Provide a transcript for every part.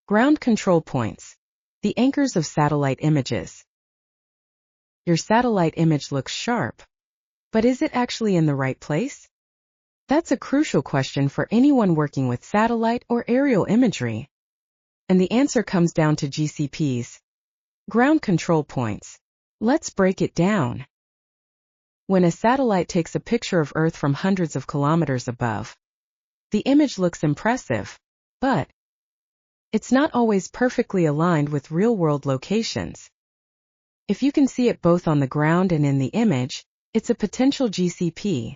Ground control points. The anchors of satellite images. Your satellite image looks sharp. But is it actually in the right place? That's a crucial question for anyone working with satellite or aerial imagery. And the answer comes down to GCPs. Ground control points. Let's break it down. When a satellite takes a picture of Earth from hundreds of kilometers above, the image looks impressive, but it's not always perfectly aligned with real-world locations. If you can see it both on the ground and in the image, it's a potential GCP.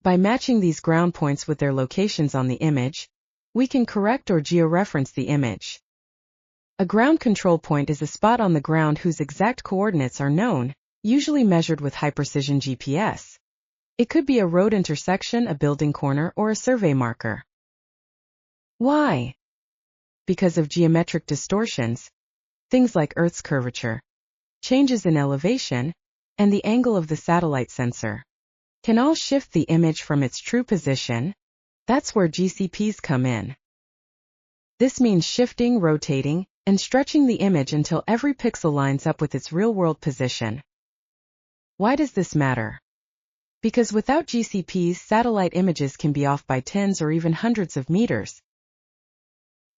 By matching these ground points with their locations on the image, we can correct or georeference the image. A ground control point is a spot on the ground whose exact coordinates are known, usually measured with high-precision GPS. It could be a road intersection, a building corner, or a survey marker. Why? Because of geometric distortions, things like Earth's curvature, changes in elevation, and the angle of the satellite sensor can all shift the image from its true position. That's where GCPs come in. This means shifting, rotating, and stretching the image until every pixel lines up with its real-world position. Why does this matter? Because without GCPs, satellite images can be off by tens or even hundreds of meters.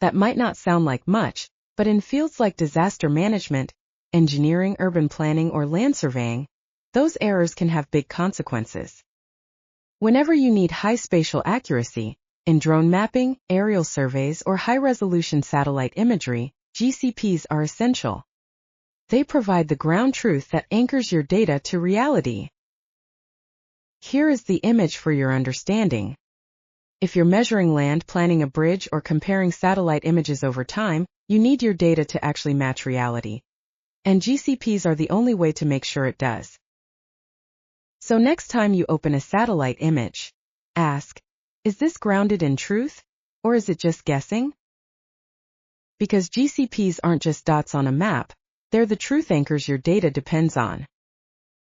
That might not sound like much, but in fields like disaster management, engineering, urban planning, or land surveying, those errors can have big consequences. Whenever you need high spatial accuracy, in drone mapping, aerial surveys, or high-resolution satellite imagery, GCPs are essential. They provide the ground truth that anchors your data to reality. Here is the image for your understanding. If you're measuring land, planning a bridge, or comparing satellite images over time, you need your data to actually match reality. And GCPs are the only way to make sure it does. So next time you open a satellite image, ask, is this grounded in truth, or is it just guessing? Because GCPs aren't just dots on a map, they're the truth anchors your data depends on.